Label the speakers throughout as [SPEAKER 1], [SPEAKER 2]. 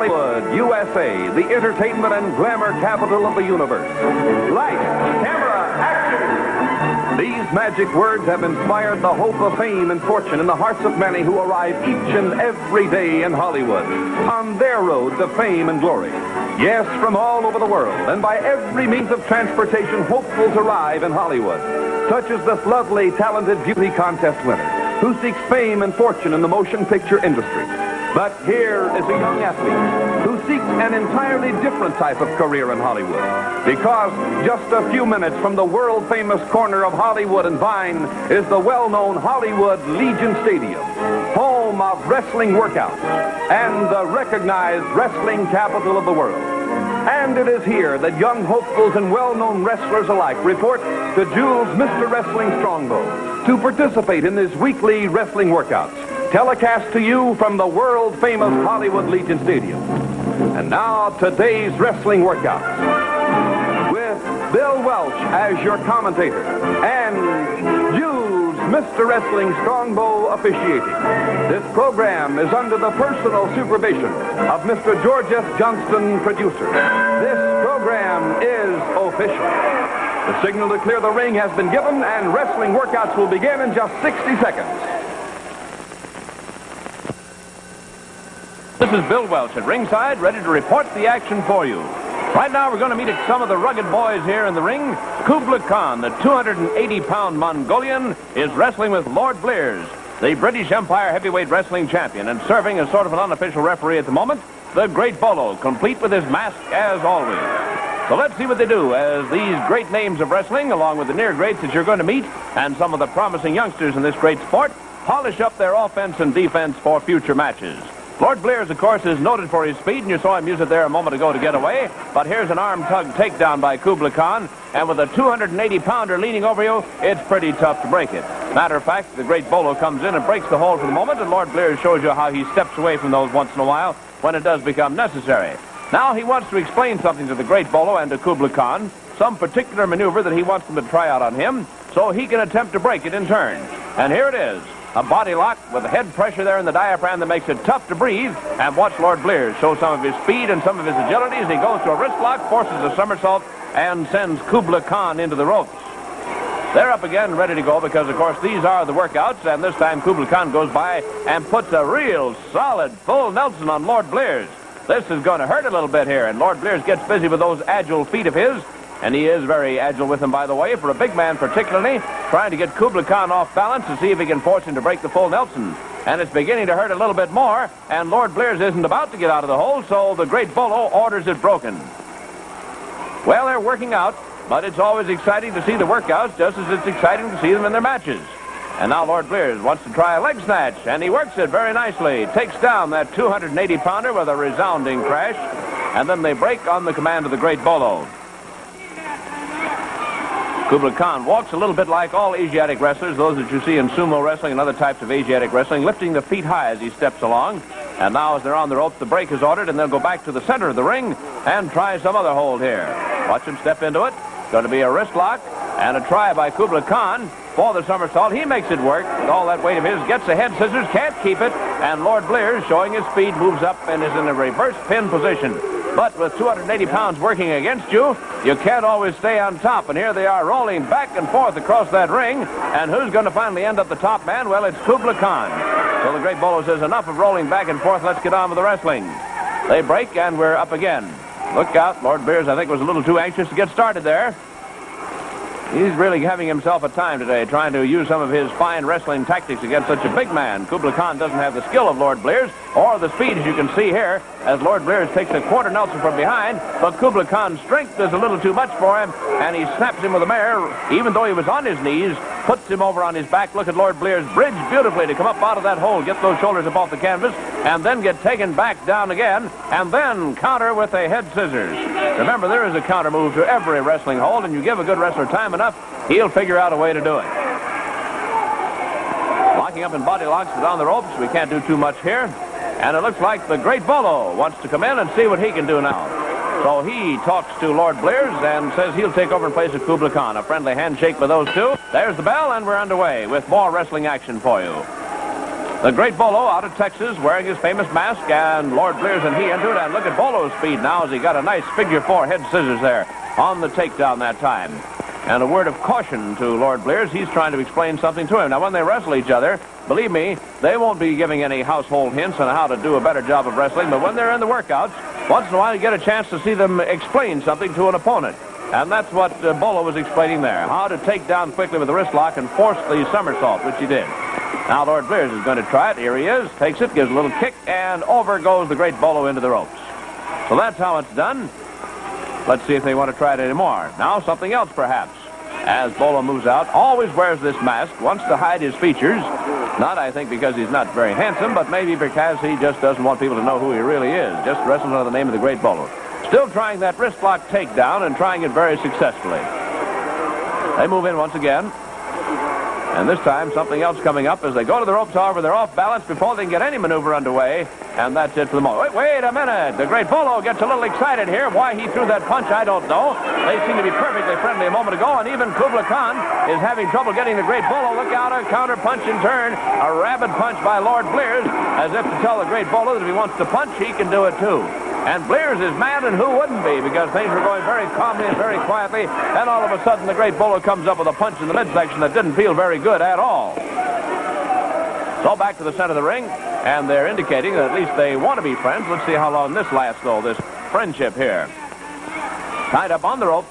[SPEAKER 1] Hollywood, USA, the entertainment and glamour capital of the universe. Lights, camera, action! These magic words have inspired the hope of fame and fortune in the hearts of many who arrive each and every day in Hollywood on their road to fame and glory. Yes, from all over the world and by every means of transportation, hopefuls arrive in Hollywood, such as this lovely, talented beauty contest winner who seeks fame and fortune in the motion picture industry. But here is a young athlete who seeks an entirely different type of career in Hollywood, because just a few minutes from the world-famous corner of Hollywood and Vine is the well-known Hollywood Legion Stadium, home of wrestling workouts and the recognized wrestling capital of the world. And it is here that young hopefuls and well-known wrestlers alike report to Jules' Mr. Wrestling Strongbow to participate in his weekly wrestling workouts, telecast to you from the world-famous Hollywood Legion Stadium. And now, today's wrestling workouts, with Bill Welch as your commentator and Jules, Mr. Wrestling Strongbow, officiating. This program is under the personal supervision of Mr. George S. Johnston, producer. This program is official. The signal to clear the ring has been given, and wrestling workouts will begin in just 60 seconds. This is Bill Welch at ringside, ready to report the action for you. Right now, we're going to meet some of the rugged boys here in the ring. Kubla Khan, the 280-pound Mongolian, is wrestling with Lord Blears, the British Empire heavyweight wrestling champion, and serving as sort of an unofficial referee at the moment, the Great Bolo, complete with his mask as always. So let's see what they do as these great names of wrestling, along with the near greats that you're going to meet, and some of the promising youngsters in this great sport, polish up their offense and defense for future matches. Lord Blears, of course, is noted for his speed, and you saw him use it there a moment ago to get away. But here's an arm-tug takedown by Kubla Khan, and with a 280-pounder leaning over you, it's pretty tough to break it. Matter of fact, the Great Bolo comes in and breaks the hold for the moment, and Lord Blears shows you how he steps away from those once in a while when it does become necessary. Now he wants to explain something to the Great Bolo and to Kubla Khan, some particular maneuver that he wants them to try out on him, so he can attempt to break it in turn. And here it is. A body lock with head pressure there in the diaphragm that makes it tough to breathe. And watch Lord Blears show some of his speed and some of his agility as he goes to a wrist lock, forces a somersault, and sends Kubla Khan into the ropes. They're up again, ready to go, because, of course, these are the workouts. And this time Kubla Khan goes by and puts a real solid full Nelson on Lord Blears. This is going to hurt a little bit here. And Lord Blears gets busy with those agile feet of his. And he is very agile with them, by the way, for a big man particularly, trying to get Kubla Khan off balance to see if he can force him to break the full Nelson. And it's beginning to hurt a little bit more, and Lord Blears isn't about to get out of the hole, so the Great Bolo orders it broken. Well, they're working out, but it's always exciting to see the workouts, just as it's exciting to see them in their matches. And now Lord Blears wants to try a leg snatch, and he works it very nicely. Takes down that 280-pounder with a resounding crash, and then they break on the command of the Great Bolo. Kubla Khan walks a little bit like all Asiatic wrestlers, those that you see in sumo wrestling and other types of Asiatic wrestling, lifting the feet high as he steps along. And now as they're on the ropes, the break is ordered, and they'll go back to the center of the ring and try some other hold here. Watch him step into it. Going to be a wrist lock and a try by Kubla Khan for the somersault. He makes it work with all that weight of his, gets the head scissors, can't keep it, and Lord Blears, showing his speed, moves up and is in a reverse pin position. But with 280 pounds working against you, you can't always stay on top. And here they are rolling back and forth across that ring. And who's going to finally end up the top man? Well, it's Kubla Khan. So the Great Bolo says, enough of rolling back and forth. Let's get on with the wrestling. They break, and we're up again. Look out. Lord Blears, I think, was a little too anxious to get started there. He's really having himself a time today, trying to use some of his fine wrestling tactics against such a big man. Kubla Khan doesn't have the skill of Lord Blears, or the speed, as you can see here, as Lord Blears takes a quarter Nelson from behind. But Kubla Khan's strength is a little too much for him, and he snaps him with a mare, even though he was on his knees, puts him over on his back. Look at Lord Blears bridge beautifully to come up out of that hole, get those shoulders up off the canvas, and then get taken back down again, and then counter with a head scissors. Remember, there is a counter move to every wrestling hold, and you give a good wrestler time enough, he'll figure out a way to do it. Locking up in body locks but on the ropes. We can't do too much here. And it looks like the Great Bolo wants to come in and see what he can do now. So he talks to Lord Blears and says he'll take over in place of Kubla Khan. A friendly handshake with those two. There's the bell, and we're underway with more wrestling action for you. The great Bolo out of Texas wearing his famous mask, and Lord Blears and he into it. And look at Bolo's speed now as he got a nice figure 4 head scissors there on the takedown that time. And a word of caution to Lord Blears. He's trying to explain something to him. Now, when they wrestle each other, believe me, they won't be giving any household hints on how to do a better job of wrestling. But when they're in the workouts, once in a while you get a chance to see them explain something to an opponent. And that's what Bolo was explaining there. How to take down quickly with the wrist lock and force the somersault, which he did. Now Lord Blears is going to try it. Here he is. Takes it, gives a little kick, and over goes the great Bolo into the ropes. So that's how it's done. Let's see if they want to try it anymore. Now something else, perhaps. As Bolo moves out, always wears this mask, wants to hide his features. Not, I think, because he's not very handsome, but maybe because he just doesn't want people to know who he really is. Just wrestling under the name of the great Bolo. Still trying that wrist lock takedown and trying it very successfully. They move in once again. And this time, something else coming up as they go to the ropes. However, they're off balance before they can get any maneuver underway. And that's it for the moment. Wait a minute. The great Bolo gets a little excited here. Why he threw that punch, I don't know. They seem to be perfectly friendly a moment ago. And even Kubla Khan is having trouble getting the great Bolo. Look out, a counter punch in turn. A rabid punch by Lord Blears, as if to tell the great Bolo that if he wants to punch, he can do it too. And Blears is mad, and who wouldn't be, because things were going very calmly and very quietly. Then all of a sudden, the great Bolo comes up with a punch in the midsection that didn't feel very good at all. So back to the center of the ring, and they're indicating that at least they want to be friends. Let's see how long this lasts, though, this friendship here. Tied up on the ropes,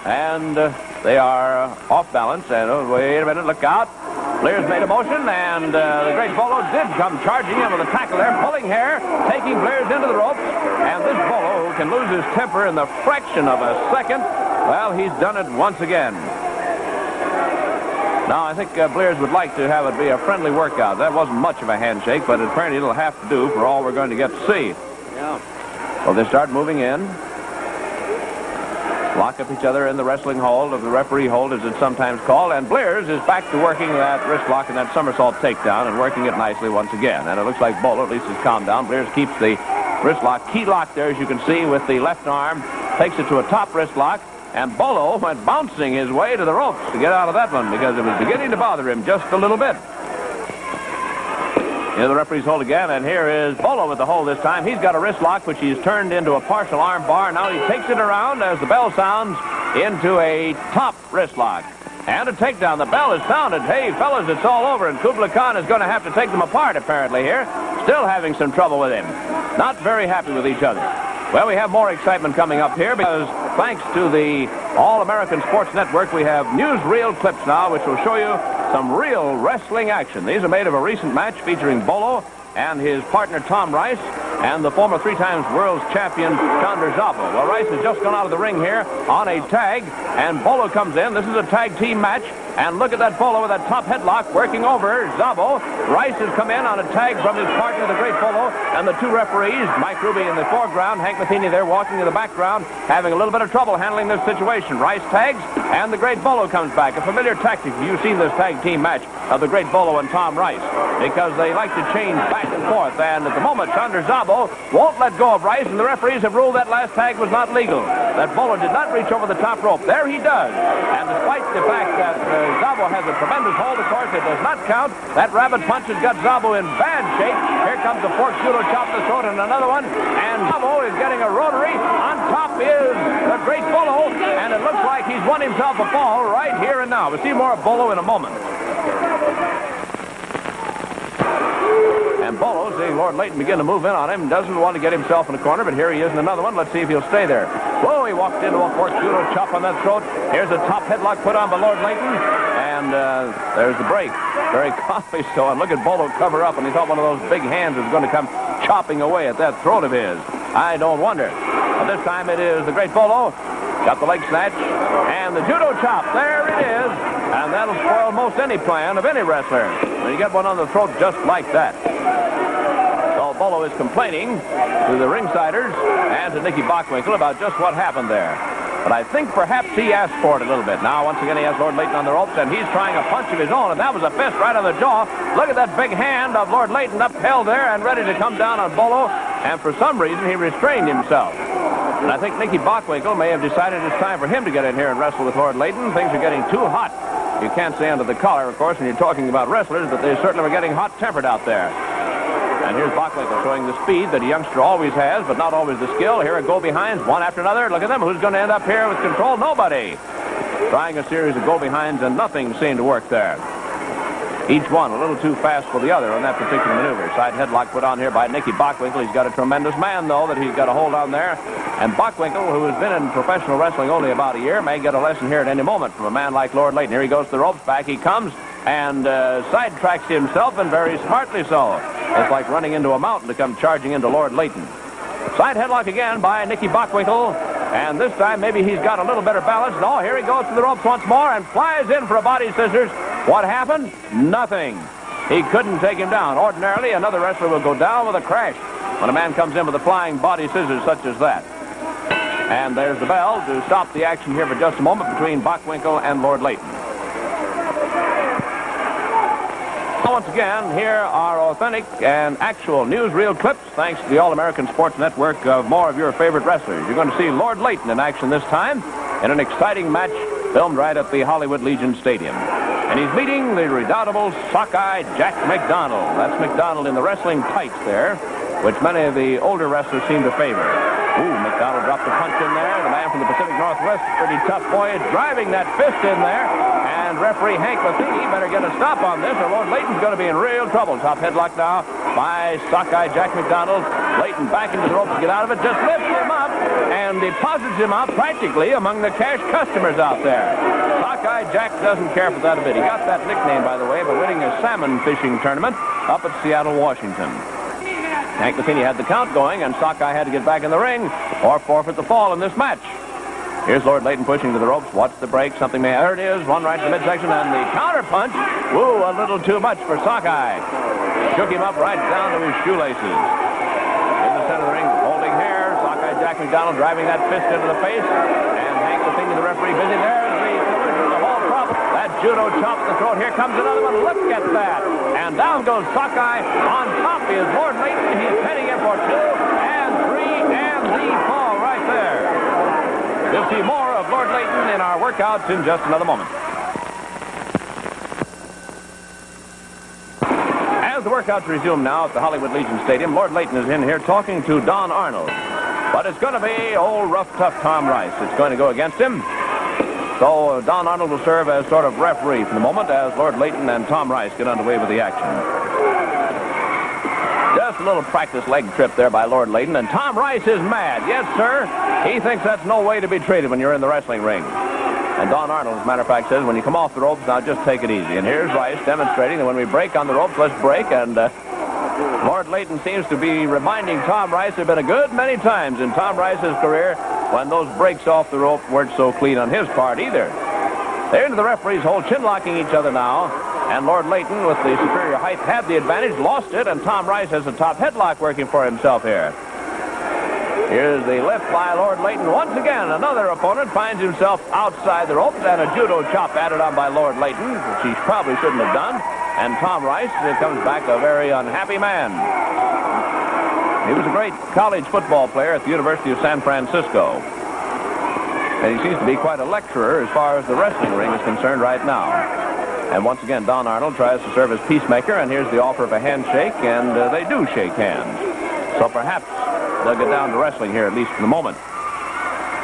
[SPEAKER 1] and they are off balance. And oh, wait a minute, look out. Blears made a motion, and the great Bolo did come charging in with a tackle there, pulling hair, taking Blears into the ropes. And this Bolo, who can lose his temper in the fraction of a second, well, he's done it once again. Now, I think Blears would like to have it be a friendly workout. That wasn't much of a handshake, but apparently it'll have to do for all we're going to get to see.
[SPEAKER 2] Yeah.
[SPEAKER 1] Well, they start moving in. Lock up each other in the wrestling hold, or the referee hold, as it's sometimes called. And Blears is back to working that wrist lock and that somersault takedown and working it nicely once again. And it looks like Bolo at least has calmed down. Blears keeps the wrist lock, key lock there, as you can see, with the left arm. Takes it to a top wrist lock. And Bolo went bouncing his way to the ropes to get out of that one because it was beginning to bother him just a little bit. Here the referee's hold again, and here is Bolo with the hold this time. He's got a wrist lock, which he's turned into a partial arm bar. Now he takes it around as the bell sounds into a top wrist lock. And a takedown. The bell is sounded. Hey, fellas, it's all over, and Kubla Khan is going to have to take them apart, apparently, here. Still having some trouble with him. Not very happy with each other. Well, we have more excitement coming up here because thanks to the All-American Sports Network, we have newsreel clips now which will show you some real wrestling action. These are made of a recent match featuring Bolo and his partner Tom Rice and the former 3-time world champion Chandra Zabo. Well, Rice has just gone out of the ring here on a tag, and Bolo comes in. This is a tag team match, and look at that Bolo with that top headlock working over Zabo. Rice has come in on a tag from his partner, the great Bolo, and the two referees, Mike Ruby in the foreground, Hank Matheny there walking in the background, having a little bit of trouble handling this situation. Rice tags, and the great Bolo comes back. A familiar tactic. You've seen this tag team match of the great Bolo and Tom Rice, because they like to change back and forth, and at the moment, Chandra Zabo won't let go of Rice, and the referees have ruled that last tag was not legal. That Bolo did not reach over the top rope. There he does. And despite the fact that Zabo has a tremendous hold, of course, it does not count. That rabbit punch has got Zabo in bad shape. Here comes the fork judo chop to the throat and another one. And Zabo is getting a rotary. On top is the great Bolo, and it looks like he's won himself a fall right here and now. We'll see more of Bolo in a moment. And Bolo, seeing Lord Layton begin to move in on him, doesn't want to get himself in a corner, but here he is in another one. Let's see if he'll stay there. Whoa, he walked into a fork judo chop on that throat. Here's a top headlock put on by Lord Layton. And there's the break. Very calmly so. And look at Bolo cover up, and he thought one of those big hands was going to come chopping away at that throat of his. I don't wonder. But this time it is the great Bolo. Got the leg snatch. And the judo chop. There it is. And that'll spoil most any plan of any wrestler when you get one on the throat just like that. So Bolo is complaining to the ringsiders and to Nicky Bockwinkel about just what happened there. But I think perhaps he asked for it a little bit. Now, once again, he has Lord Layton on the ropes, and he's trying a punch of his own, and that was a fist right on the jaw. Look at that big hand of Lord Layton upheld there and ready to come down on Bolo, and for some reason, he restrained himself. And I think Nicky Bockwinkel may have decided it's time for him to get in here and wrestle with Lord Layton. Things are getting too hot You can't say under the collar, of course, when you're talking about wrestlers, but they certainly were getting hot-tempered out there. And here's Bockwinkel showing the speed that a youngster always has, but not always the skill. Here are go-behinds, one after another. Look at them. Who's going to end up here with control? Nobody. Trying a series of go-behinds, and nothing seemed to work there. Each one a little too fast for the other on that particular maneuver. Side headlock put on here by Nicky Bockwinkel. He's got a tremendous man, though, that he's got a hold on there. And Bockwinkel, who has been in professional wrestling only about a year, may get a lesson here at any moment from a man like Lord Layton. Here he goes to the ropes. Back he comes and sidetracks himself, and very smartly so. It's like running into a mountain to come charging into Lord Layton. Side headlock again by Nicky Bockwinkel. And this time, maybe he's got a little better balance. No, here he goes to the ropes once more and flies in for a body scissors. What happened? Nothing. He couldn't take him down. Ordinarily, another wrestler will go down with a crash when a man comes in with a flying body scissors such as that. And there's the bell to stop the action here for just a moment between Bockwinkel and Lord Layton. Once again, here are authentic and actual newsreel clips, thanks to the All-American Sports Network, of more of your favorite wrestlers. You're going to see Lord Layton in action this time in an exciting match filmed right at the Hollywood Legion Stadium. And he's meeting the redoubtable sockeye Jack McDonald. That's McDonald in the wrestling tights there, which many of the older wrestlers seem to favor. Ooh, McDonald dropped a punch in there. The man from the Pacific Northwest, pretty tough boy, is driving that fist in there. And referee Hank Matheny better get a stop on this, or Lord Layton's going to be in real trouble. Top headlock now by sockeye Jack McDonald. Layton back into the rope to get out of it. Just lifts him up and deposits him out practically among the cash customers out there. Sockeye Jack doesn't care for that a bit. He got that nickname, by the way, by winning a salmon fishing tournament up at Seattle, Washington. Hank Matheny had the count going, and Sockeye had to get back in the ring or forfeit the fall in this match. Here's Lord Layton pushing to the ropes. Watch the break. Something may... There it is. One right to the midsection, and the counter punch. Woo, a little too much for Sockeye. Shook him up right down to his shoelaces. In the center of the ring, holding here. Sockeye Jack McDonald driving that fist into the face. And Hank Matheny, the referee, busy there. The whole problem. That judo chop at the throat. Here comes another one. Look at that. And down goes Sockeye. On top is Lord Layton. He's heading in for 2 and 3 and the fall right there. We'll see more of Lord Layton in our workouts in just another moment. As the workouts resume now at the Hollywood Legion Stadium, Lord Layton is in here talking to Don Arnold. But it's going to be old rough, tough Tom Rice. It's going to go against him. So Don Arnold will serve as sort of referee for the moment as Lord Layton and Tom Rice get underway with the action. Just a little practice leg trip there by Lord Layton, and Tom Rice is mad. Yes, sir. He thinks that's no way to be treated when you're in the wrestling ring. And Don Arnold, as a matter of fact, says, when you come off the ropes, now just take it easy. And here's Rice demonstrating that when we break on the ropes, let's break. And Lord Layton seems to be reminding Tom Rice there have been a good many times in Tom Rice's career when those breaks off the rope weren't so clean on his part either. They're into the referee's hole, chin-locking each other now. And Lord Layton, with the superior height, had the advantage, lost it, and Tom Rice has a top headlock working for himself here. Here's the lift by Lord Layton. Once again, another opponent finds himself outside the ropes, and a judo chop added on by Lord Layton, which he probably shouldn't have done. And Tom Rice comes back a very unhappy man. He was a great college football player at the University of San Francisco. And he seems to be quite a lecturer as far as the wrestling ring is concerned right now. And once again, Don Arnold tries to serve as peacemaker, and here's the offer of a handshake, and they do shake hands. So perhaps they'll get down to wrestling here, at least for the moment.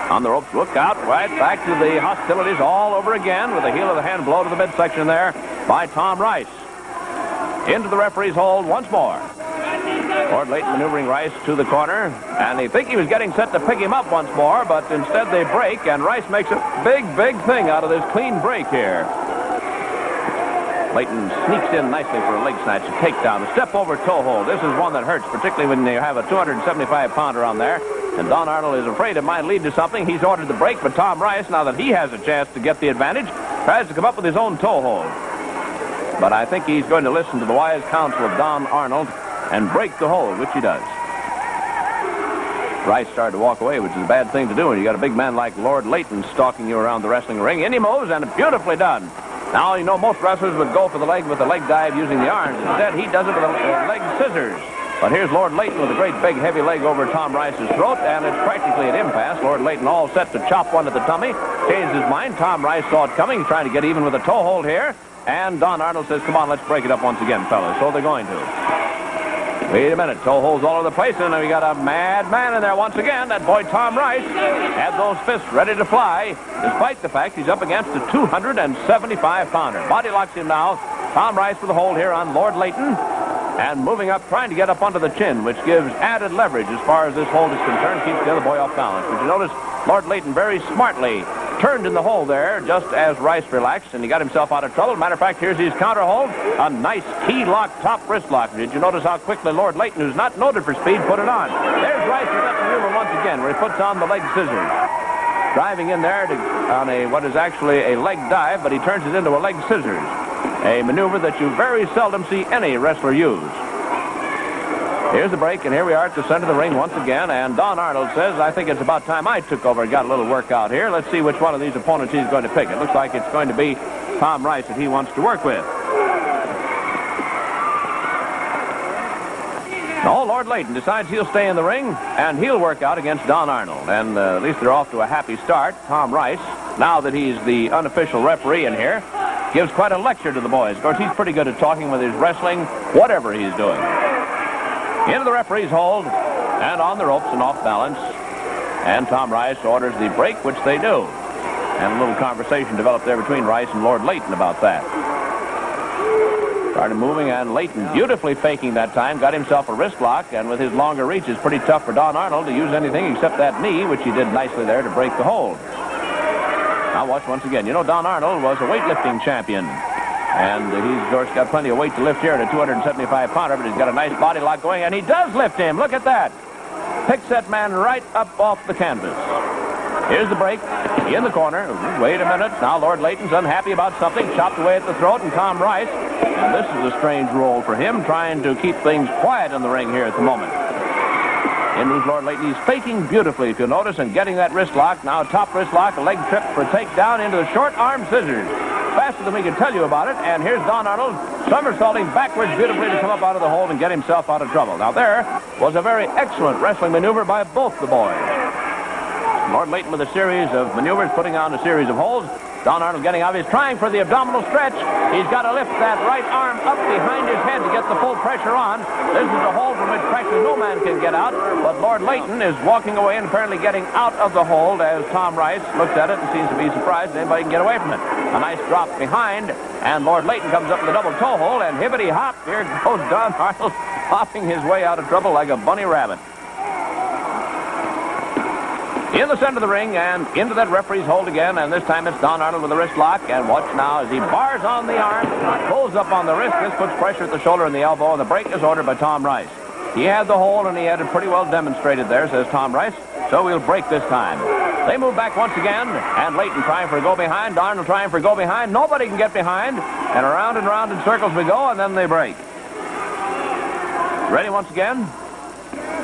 [SPEAKER 1] On the ropes, look out, right back to the hostilities all over again with the heel of the hand blow to the midsection there by Tom Rice. Into the referee's hold once more. Lord Layton maneuvering Rice to the corner, and they think he was getting set to pick him up once more, but instead they break, and Rice makes a big, big thing out of this clean break here. Layton sneaks in nicely for a leg snatch, a takedown, a step over toe hold. This is one that hurts, particularly when you have a 275-pounder on there. And Don Arnold is afraid it might lead to something. He's ordered the break, but Tom Rice, now that he has a chance to get the advantage, tries to come up with his own toe hold. But I think he's going to listen to the wise counsel of Don Arnold and break the hold, which he does. Rice started to walk away, which is a bad thing to do when you got a big man like Lord Layton stalking you around the wrestling ring. In he moves, and beautifully done. Now, you know, most wrestlers would go for the leg with the leg dive using the arms. Instead, he does it with the leg scissors. But here's Lord Layton with a great big heavy leg over Tom Rice's throat, and it's practically at impasse. Lord Layton all set to chop one at the tummy. Changed his mind. Tom Rice saw it coming. He's trying to get even with a toe hold here. And Don Arnold says, come on, let's break it up once again, fellas. So they're going to. Wait a minute. Toe holds all over the place, and we got a mad man in there once again. That boy Tom Rice had those fists ready to fly, despite the fact he's up against a 275-pounder. Body locks him now. Tom Rice with a hold here on Lord Layton. And moving up, trying to get up under the chin, which gives added leverage as far as this hold is concerned, keeps the other boy off balance. But you notice Lord Layton very smartly turned in the hole there just as Rice relaxed, and he got himself out of trouble. Matter of fact, here's his counter hold, a nice key lock, top wrist lock. Did you notice how quickly Lord Layton, who's not noted for speed, put it on? There's Rice with that maneuver once again, where he puts on the leg scissors. Driving in there on what is actually a leg dive, but he turns it into a leg scissors. A maneuver that you very seldom see any wrestler use. Here's the break, and here we are at the center of the ring once again, and Don Arnold says, I think it's about time I took over and got a little workout here. Let's see which one of these opponents he's going to pick. It looks like it's going to be Tom Rice that he wants to work with. No, Lord Layton decides he'll stay in the ring, and he'll work out against Don Arnold. And at least they're off to a happy start. Tom Rice, now that he's the unofficial referee in here, gives quite a lecture to the boys. Of course, he's pretty good at talking with his wrestling, whatever he's doing. Into the referee's hold, and on the ropes and off balance. And Tom Rice orders the break, which they do. And a little conversation developed there between Rice and Lord Layton about that. Started moving, and Layton beautifully faking that time, got himself a wrist lock, and with his longer reach, it's pretty tough for Don Arnold to use anything except that knee, which he did nicely there to break the hold. Now watch once again. You know, Don Arnold was a weightlifting champion. And he's, of course, got plenty of weight to lift here at a 275-pounder, but he's got a nice body lock going, and he does lift him. Look at that. Picks that man right up off the canvas. Here's the break. In the corner. Wait a minute. Now Lord Layton's unhappy about something. Chopped away at the throat, and Tom Rice. And this is a strange role for him, trying to keep things quiet in the ring here at the moment. In moves Lord Layton. He's faking beautifully, if you'll notice, and getting that wrist lock. Now a top wrist lock, a leg trip for a takedown into the short arm scissors. Faster than we can tell you about it. And here's Don Arnold somersaulting backwards beautifully to come up out of the hold and get himself out of trouble. Now there was a very excellent wrestling maneuver by both the boys. Lord Layton with a series of maneuvers, putting on a series of holds. Don Arnold getting out. He's trying for the abdominal stretch. He's got to lift that right arm up behind his head to get the full pressure on. This is a hold from which practically no man can get out. But Lord Layton is walking away and apparently getting out of the hold as Tom Rice looks at it and seems to be surprised that anybody can get away from it. A nice drop behind, and Lord Layton comes up with a double toe hold, and hibbity hop, here goes Don Arnold hopping his way out of trouble like a bunny rabbit. In the center of the ring, and into that referee's hold again, and this time it's Don Arnold with a wrist lock, and watch now as he bars on the arm, pulls up on the wrist. This puts pressure at the shoulder and the elbow, and the break is ordered by Tom Rice. He had the hold, and he had it pretty well demonstrated there, says Tom Rice, so we'll break this time. They move back once again, and Layton trying for a go-behind, Arnold trying for a go-behind. Nobody can get behind, and around in circles we go, and then they break. Ready once again?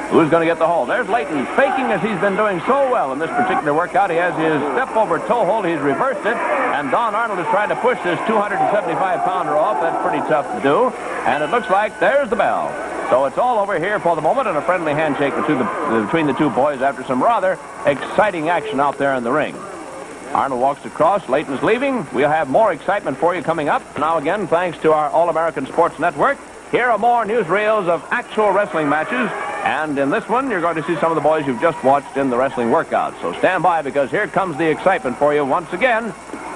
[SPEAKER 1] Who's going to get the hold? There's Layton, faking as he's been doing so well in this particular workout. He has his step-over toe hold. He's reversed it, and Don Arnold is trying to push this 275-pounder off. That's pretty tough to do, and it looks like there's the bell. So it's all over here for the moment, and a friendly handshake between the two boys after some rather exciting action out there in the ring. Arnold walks across. Layton's leaving. We'll have more excitement for you coming up. Now again, thanks to our All-American Sports Network, here are more newsreels of actual wrestling matches. And in this one, you're going to see some of the boys you've just watched in the wrestling workout. So stand by, because here comes the excitement for you once again.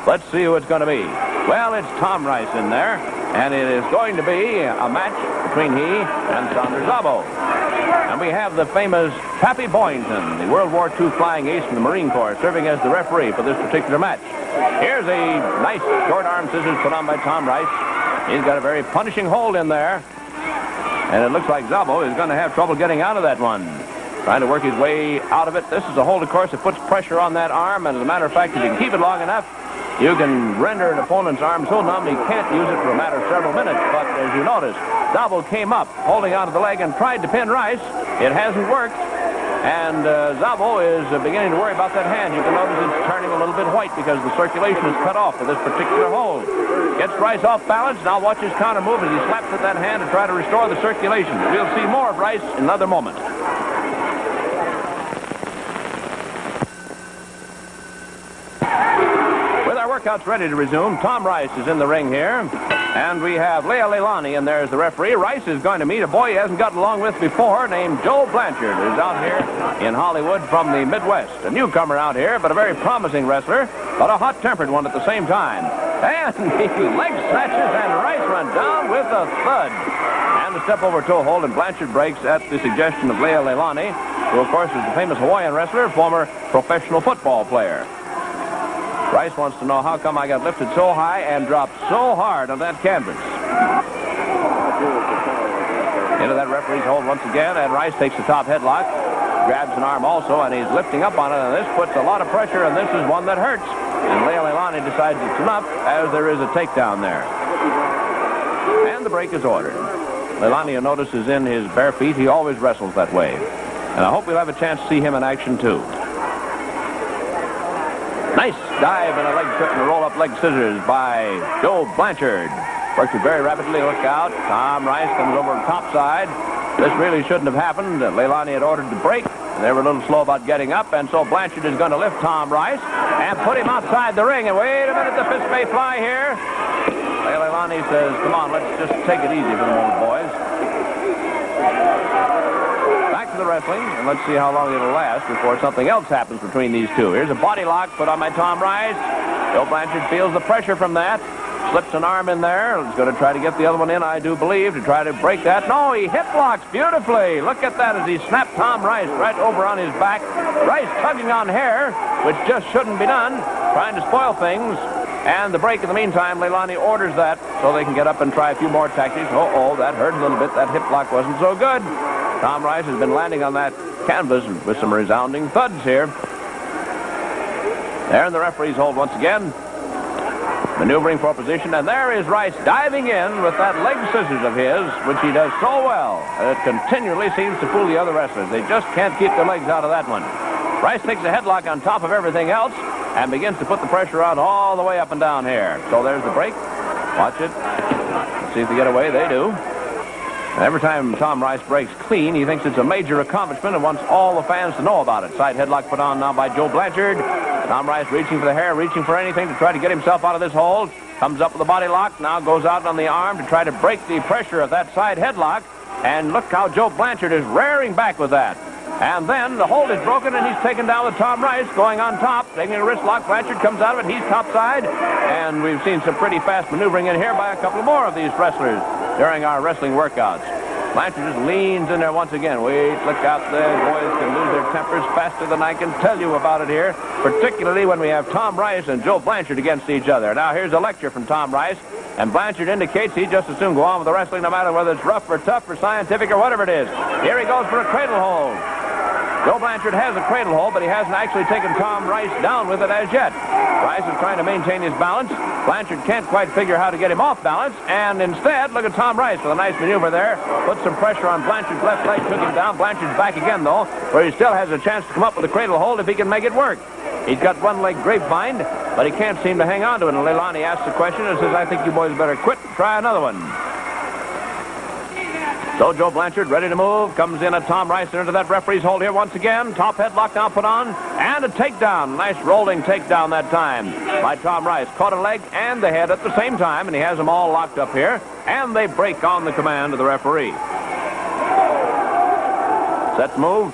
[SPEAKER 1] Let's see who it's going to be. Well, it's Tom Rice in there, and it is going to be a match between he and Saunders Zabo. And we have the famous Pappy Boynton, the World War II flying ace from the Marine Corps, serving as the referee for this particular match. Here's a nice short arm scissors put on by Tom Rice. He's got a very punishing hold in there. And it looks like Zabo is going to have trouble getting out of that one. Trying to work his way out of it. This is a hold, of course, that puts pressure on that arm. And as a matter of fact, if you can keep it long enough, you can render an opponent's arm so numb he can't use it for a matter of several minutes. But as you notice, Zabo came up, holding onto the leg, and tried to pin Rice. It hasn't worked. And Zabo is beginning to worry about that hand. You can notice it's turning a little bit white because the circulation is cut off with this particular hold. Gets Rice off balance. Now watch his counter move as he slaps at that hand to try to restore the circulation. We'll see more of Rice in another moment. With our workouts ready to resume, Tom Rice is in the ring here. And we have Lea Leilani, and there's the referee. Rice is going to meet a boy he hasn't gotten along with before named Joe Blanchard, who's out here in Hollywood from the Midwest. A newcomer out here, but a very promising wrestler, but a hot-tempered one at the same time. And he leg snatches, and Rice went down with a thud. And a step-over-toe hold, and Blanchard breaks at the suggestion of Lea Leilani, who, of course, is the famous Hawaiian wrestler, former professional football player. Rice wants to know how come I got lifted so high and dropped so hard on that canvas. Into that referee's hold once again, and Rice takes the top headlock, grabs an arm also, and he's lifting up on it, and this puts a lot of pressure, and this is one that hurts. And Lea Leilani decides it's enough, as there is a takedown there. And the break is ordered. Leilani, you notice, is in his bare feet. He always wrestles that way. And I hope we'll have a chance to see him in action, too. Nice dive and a leg trip and a roll-up leg scissors by Joe Blanchard. Worked it very rapidly. Look out. Tom Rice comes over on top side. This really shouldn't have happened. Leilani had ordered the break. They were a little slow about getting up, and so Blanchard is going to lift Tom Rice and put him outside the ring. And wait a minute, the fist may fly here. Leilani says, come on, let's just take it easy for the moment, boys. Back to the wrestling, and let's see how long it'll last before something else happens between these two. Here's a body lock put on by Tom Rice. Joe Blanchard feels the pressure from that. Slips an arm in there. He's going to try to get the other one in, I do believe, to try to break that. No, he hip locks beautifully. Look at that as he snapped Tom Rice right over on his back. Rice tugging on hair, which just shouldn't be done, trying to spoil things. And the break in the meantime, Leilani orders that so they can get up and try a few more tactics. Uh-oh, that hurt a little bit. That hip lock wasn't so good. Tom Rice has been landing on that canvas with some resounding thuds here. There in the referee's hold once again. Maneuvering for position, and there is Rice diving in with that leg scissors of his, which he does so well. It continually seems to fool the other wrestlers. They just can't keep their legs out of that one. Rice takes a headlock on top of everything else and begins to put the pressure on all the way up and down here. So there's the break. Watch it. Let's see if they get away. They do. And every time Tom Rice breaks clean, he thinks it's a major accomplishment and wants all the fans to know about it. Side headlock put on now by Joe Blanchard. Tom Rice reaching for the hair, reaching for anything to try to get himself out of this hold. Comes up with a body lock, now goes out on the arm to try to break the pressure of that side headlock. And look how Joe Blanchard is rearing back with that. And then the hold is broken, and he's taken down with Tom Rice going on top, taking a wrist lock. Blanchard comes out of it. He's topside. And we've seen some pretty fast maneuvering in here by a couple more of these wrestlers during our wrestling workouts. Blanchard just leans in there once again. Wait, look out there. Boys can lose their tempers faster than I can tell you about it here, particularly when we have Tom Rice and Joe Blanchard against each other. Now, here's a lecture from Tom Rice, and Blanchard indicates he'd just as soon go on with the wrestling no matter whether it's rough or tough or scientific or whatever it is. Here he goes for a cradle hold. Joe Blanchard has a cradle hold, but he hasn't actually taken Tom Rice down with it as yet. Rice is trying to maintain his balance. Blanchard can't quite figure how to get him off balance, and instead, look at Tom Rice with a nice maneuver there. Put some pressure on Blanchard's left leg, took him down. Blanchard's back again, though, where he still has a chance to come up with a cradle hold if he can make it work. He's got one leg grapevine, but he can't seem to hang on to it. And Leilani asks the question and says, I think you boys better quit and try another one. So Joe Blanchard ready to move, comes in at Tom Rice into that referee's hold here once again. Top headlock now put on, and a takedown. Nice rolling takedown that time by Tom Rice. Caught a leg and the head at the same time, and he has them all locked up here. And they break on the command of the referee. Set to move.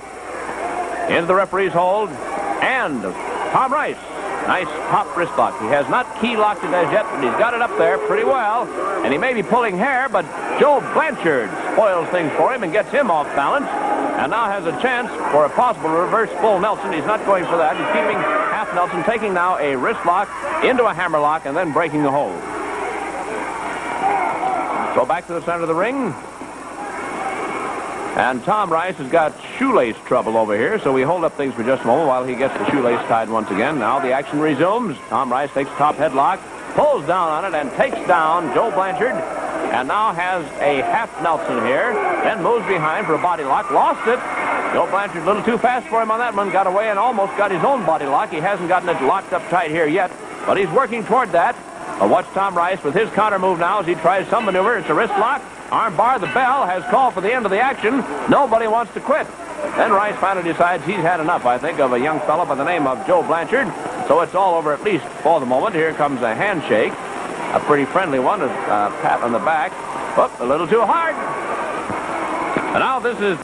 [SPEAKER 1] Into the referee's hold, and Tom Rice. Nice pop wrist lock. He has not key locked it as yet, but he's got it up there pretty well. And he may be pulling hair, but Joe Blanchard spoils things for him and gets him off balance. And now has a chance for a possible reverse full Nelson. He's not going for that. He's keeping half Nelson, taking now a wrist lock into a hammer lock and then breaking the hold. So back to the center of the ring. And Tom Rice has got shoelace trouble over here, so we hold up things for just a moment while he gets the shoelace tied once again. Now the action resumes. Tom Rice takes the top headlock, pulls down on it, and takes down Joe Blanchard. And now has a half Nelson here, then moves behind for a body lock, lost it. Joe Blanchard a little too fast for him on that one, got away and almost got his own body lock. He hasn't gotten it locked up tight here yet, but he's working toward that. Watch Tom Rice with his counter move now as he tries some maneuver. It's a wrist lock. Arm bar. The bell has called for the end of the action. Nobody wants to quit. Then Rice finally decides he's had enough, I think, of a young fellow by the name of Joe Blanchard. So it's all over, at least for the moment. Here comes a handshake. A pretty friendly one, a pat on the back. But a little too hard. And now this is...